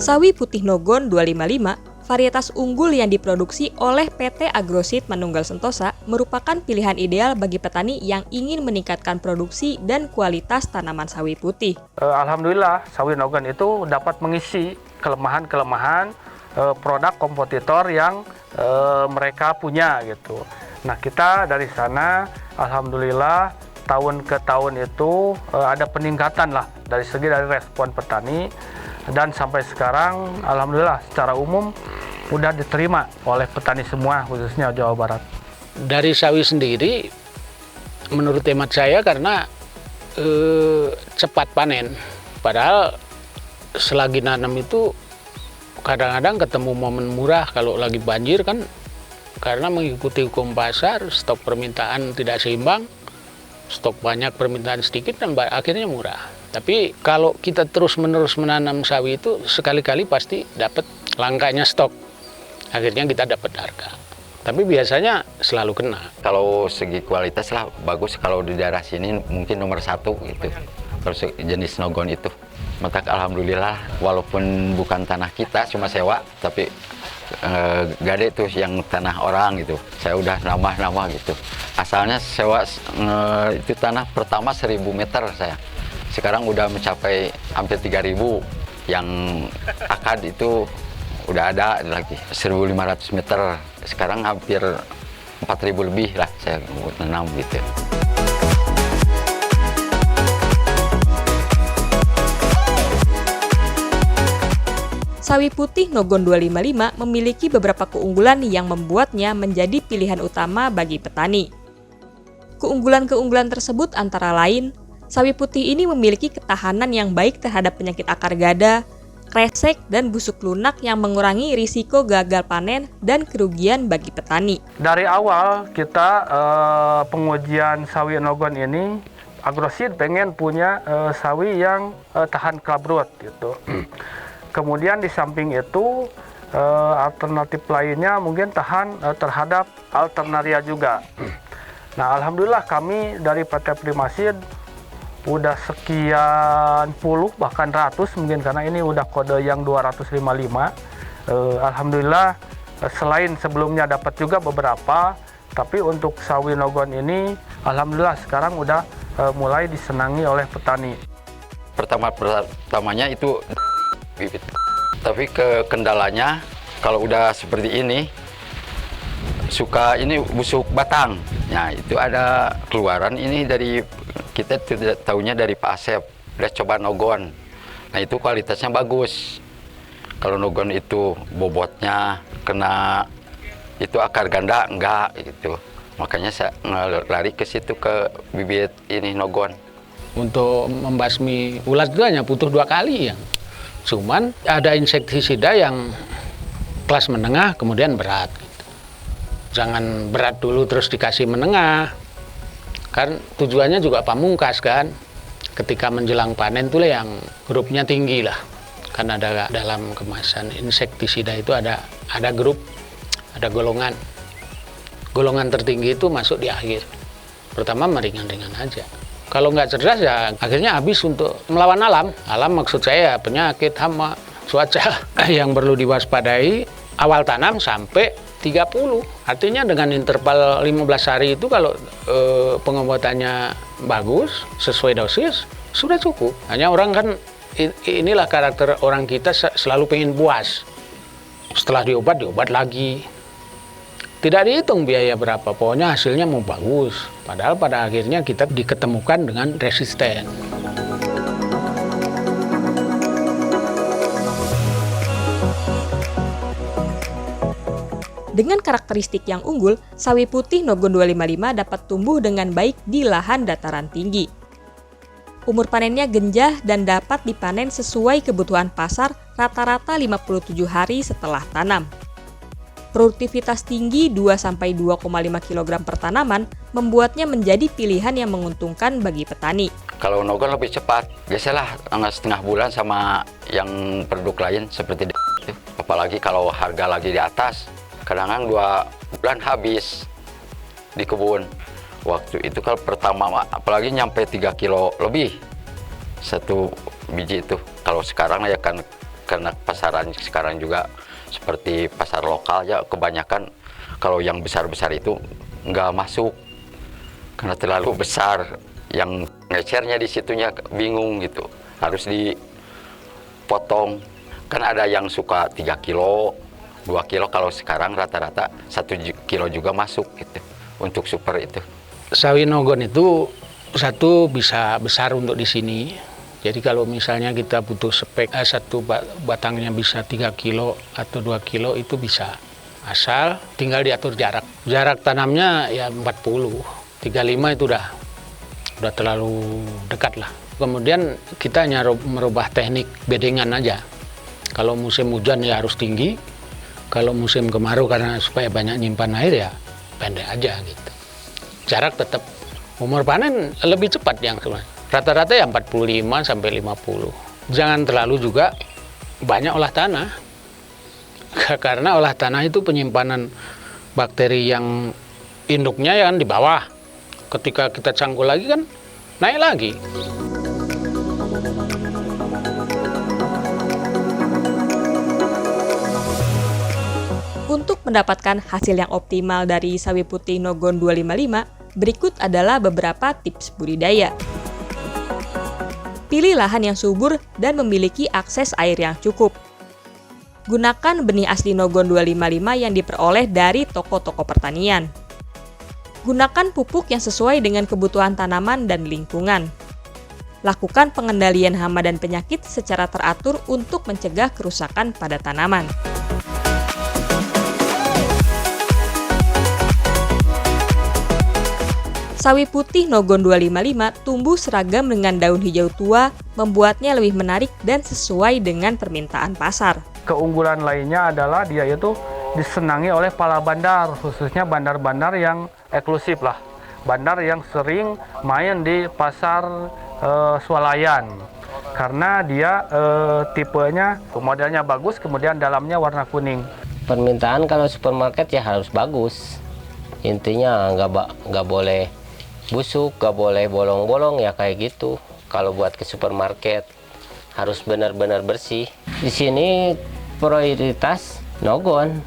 Sawi putih Nogon 255, varietas unggul yang diproduksi oleh PT Agroseed Manunggal Sentosa, merupakan pilihan ideal bagi petani yang ingin meningkatkan produksi dan kualitas tanaman sawi putih. Alhamdulillah, sawi Nogon itu dapat mengisi kelemahan-kelemahan produk kompetitor yang mereka punya gitu. Nah, kita dari sana alhamdulillah tahun ke tahun itu ada peningkatan lah dari respon petani, dan sampai sekarang alhamdulillah secara umum udah diterima oleh petani semua, khususnya Jawa Barat. Dari sawi sendiri menurut hemat saya karena cepat panen, padahal selagi nanam itu kadang-kadang ketemu momen murah kalau lagi banjir kan, karena mengikuti hukum pasar, stok permintaan tidak seimbang, stok banyak permintaan sedikit dan akhirnya murah. Tapi kalau kita terus-menerus menanam sawi itu sekali-kali pasti dapat langkanya stok, akhirnya kita dapat harga. Tapi biasanya selalu kena. Kalau segi kualitas lah bagus, kalau di daerah sini mungkin nomor 1 gitu. Kalau jenis Nogon itu. Maka alhamdulillah walaupun bukan tanah kita cuma sewa, tapi gade tuh yang tanah orang gitu. Saya udah nambah gitu. Asalnya sewa itu tanah pertama 1000 meter saya. Sekarang udah mencapai hampir 3000. Yang akad itu udah ada lagi 1500 meter. Sekarang hampir 4000 lebih lah saya menanam gitu. Sawi putih Nogon 255 memiliki beberapa keunggulan yang membuatnya menjadi pilihan utama bagi petani. Keunggulan-keunggulan tersebut antara lain, sawi putih ini memiliki ketahanan yang baik terhadap penyakit akar gada, kresek, dan busuk lunak yang mengurangi risiko gagal panen dan kerugian bagi petani. Dari awal kita pengujian sawi Nogon ini, Agroseed pengen punya sawi yang tahan kelabrut gitu. Kemudian di samping itu alternatif lainnya mungkin tahan terhadap alternaria juga. Nah, alhamdulillah kami dari PT Primaseed udah sekian puluh bahkan ratus mungkin, karena ini udah kode yang 255. Alhamdulillah selain sebelumnya dapat juga beberapa, tapi untuk sawi Nogon ini alhamdulillah sekarang udah mulai disenangi oleh petani. Pertamanya itu bibit. Tapi kendalanya kalau udah seperti ini suka ini busuk batang. Nah, itu ada keluaran ini dari kita tidak tahunya dari Pak Asep. Udah coba Nogon. Nah, itu kualitasnya bagus. Kalau Nogon itu bobotnya kena itu akar ganda enggak gitu. Makanya saya lari ke situ ke bibit ini Nogon. Untuk membasmi ulat itu hanya butuh 2 kali ya. Cuman ada insektisida yang kelas menengah kemudian berat. Jangan berat dulu terus dikasih menengah. Kan tujuannya juga pamungkas kan. Ketika menjelang panen tuh yang grupnya tinggi lah. Kan ada dalam kemasan insektisida itu ada grup, ada golongan. Golongan tertinggi itu masuk di akhir. Pertama meringan-ringan aja. Kalau nggak cerdas ya akhirnya habis untuk melawan alam. Alam maksud saya penyakit, hama, cuaca yang perlu diwaspadai awal tanam sampai 30. Artinya dengan interval 15 hari itu kalau pengobatannya bagus, sesuai dosis, sudah cukup. Hanya orang kan, inilah karakter orang kita selalu pengen puas. Setelah diobat lagi. Tidak dihitung biaya berapa, pokoknya hasilnya mau bagus. Padahal pada akhirnya kita diketemukan dengan resisten. Dengan karakteristik yang unggul, sawi putih Nogon 255 dapat tumbuh dengan baik di lahan dataran tinggi. Umur panennya genjah dan dapat dipanen sesuai kebutuhan pasar rata-rata 57 hari setelah tanam. Produktivitas tinggi 2-2,5 kg per tanaman membuatnya menjadi pilihan yang menguntungkan bagi petani. Kalau Nogon lebih cepat, biasalah setengah bulan sama yang produk lain seperti itu. Apalagi kalau harga lagi di atas, kadang-kadang 2 bulan habis di kebun. Waktu itu kalau pertama, apalagi nyampe 3 kilo lebih 1 biji itu. Kalau sekarang ya kan karena pasaran sekarang juga seperti pasar lokal ya, kebanyakan kalau yang besar-besar itu nggak masuk karena terlalu besar, yang ngecernya di situnya bingung gitu, harus dipotong. Kan ada yang suka 3 kilo, 2 kilo, kalau sekarang rata-rata 1 kilo juga masuk gitu untuk super itu. Sawi nogon itu satu bisa besar untuk di sini. Jadi kalau misalnya kita butuh spek satu batangnya bisa 3 kilo atau 2 kilo itu bisa. Asal tinggal diatur jarak. Jarak tanamnya ya 40, 35 itu udah terlalu dekat lah. Kemudian kita hanya merubah teknik bedengan aja. Kalau musim hujan ya harus tinggi, kalau musim kemarau karena supaya banyak nyimpan air ya pendek aja gitu. Jarak tetap, umur panen lebih cepat yang rata-rata ya 45 sampai 50. Jangan terlalu juga banyak olah tanah. Karena olah tanah itu penyimpanan bakteri yang induknya ya kan di bawah. Ketika kita cangkul lagi kan naik lagi. Untuk mendapatkan hasil yang optimal dari sawi putih Nogon 255, berikut adalah beberapa tips budidaya. Pilih lahan yang subur dan memiliki akses air yang cukup. Gunakan benih asli Nogon 255 yang diperoleh dari toko-toko pertanian. Gunakan pupuk yang sesuai dengan kebutuhan tanaman dan lingkungan. Lakukan pengendalian hama dan penyakit secara teratur untuk mencegah kerusakan pada tanaman. Sawi putih Nogon 255 tumbuh seragam dengan daun hijau tua, membuatnya lebih menarik dan sesuai dengan permintaan pasar. Keunggulan lainnya adalah dia itu disenangi oleh para bandar, khususnya bandar-bandar yang eksklusif lah. Bandar yang sering main di pasar swalayan. Karena dia tipenya, modelnya bagus, kemudian dalamnya warna kuning. Permintaan kalau supermarket ya harus bagus. Intinya nggak boleh busuk, nggak boleh bolong-bolong ya kayak gitu. Kalau buat ke supermarket harus benar-benar bersih. Di sini prioritas Nogon.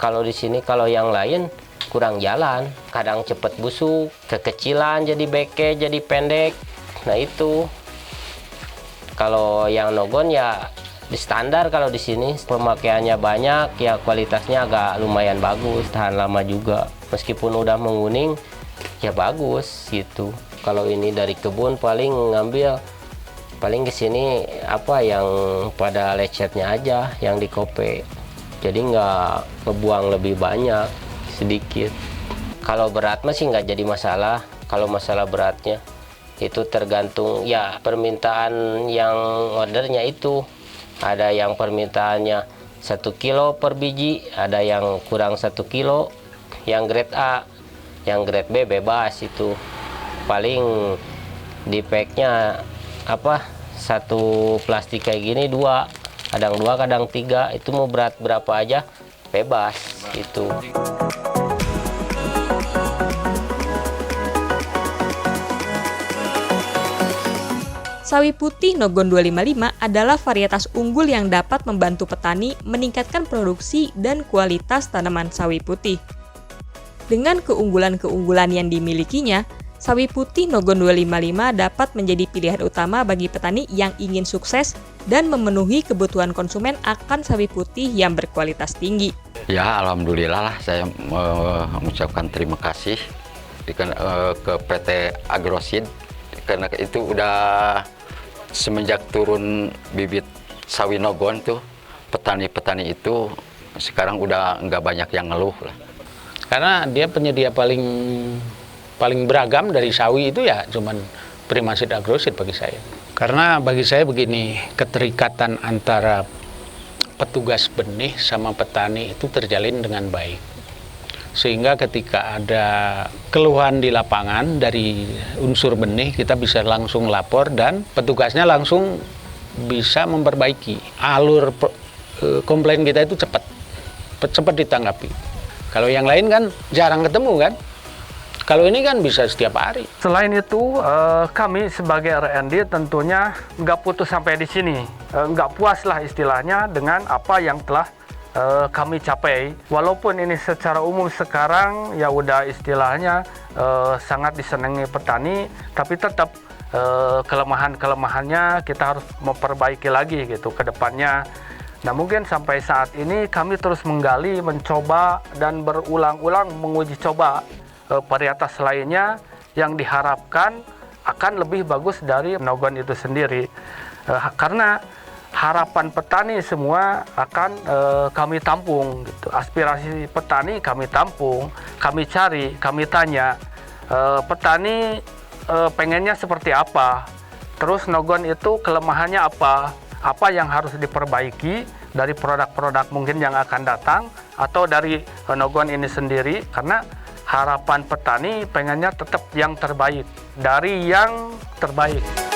Kalau di sini, kalau yang lain kurang jalan, kadang cepet busuk, kekecilan jadi beke, jadi pendek. Nah itu. Kalau yang Nogon ya di standar, kalau di sini pemakaiannya banyak, ya kualitasnya agak lumayan bagus, tahan lama juga. Meskipun udah menguning, ya bagus gitu. Kalau ini dari kebun paling ngambil, paling ke sini apa yang pada lecetnya aja yang dikope. Jadi nggak ngebuang lebih banyak, sedikit. Kalau berat masih nggak jadi masalah. Kalau masalah beratnya itu tergantung ya permintaan yang ordernya itu. Ada yang permintaannya 1 kilo per biji, ada yang kurang 1 kilo. Yang grade A, yang grade B bebas itu. Paling di packnya apa, 1 plastik kayak gini 2, kadang 2 kadang 3, itu mau berat berapa aja bebas gitu. Sawi putih Nogon 255 adalah varietas unggul yang dapat membantu petani meningkatkan produksi dan kualitas tanaman sawi putih. Dengan keunggulan-keunggulan yang dimilikinya, sawi putih Nogon 255 dapat menjadi pilihan utama bagi petani yang ingin sukses dan memenuhi kebutuhan konsumen akan sawi putih yang berkualitas tinggi. Ya, alhamdulillah lah saya mengucapkan terima kasih ke PT Agroseed, karena itu udah semenjak turun bibit sawi Nogon tuh, petani-petani itu sekarang udah nggak banyak yang ngeluh lah. Karena dia penyedia paling beragam dari sawi itu ya cuman Primaseed Agroseed bagi saya. Karena bagi saya begini, keterikatan antara petugas benih sama petani itu terjalin dengan baik. Sehingga ketika ada keluhan di lapangan dari unsur benih, kita bisa langsung lapor dan petugasnya langsung bisa memperbaiki. Alur komplain kita itu cepat ditanggapi. Kalau yang lain kan jarang ketemu kan. Kalau ini kan bisa setiap hari. Selain itu, kami sebagai R&D tentunya nggak putus sampai di sini. nggak puas lah istilahnya dengan apa yang telah kami capai. Walaupun ini secara umum sekarang ya udah istilahnya sangat disenangi petani, tapi tetap kelemahan-kelemahannya kita harus memperbaiki lagi gitu ke depannya. Nah, mungkin sampai saat ini kami terus menggali, mencoba, dan berulang-ulang menguji coba varietas lainnya yang diharapkan akan lebih bagus dari Nogon itu sendiri. Karena harapan petani semua akan kami tampung. Gitu. Aspirasi petani kami tampung, kami cari, kami tanya. Petani pengennya seperti apa? Terus Nogon itu kelemahannya apa yang harus diperbaiki dari produk-produk mungkin yang akan datang atau dari Nogon ini sendiri, karena harapan petani pengennya tetap yang terbaik dari yang terbaik.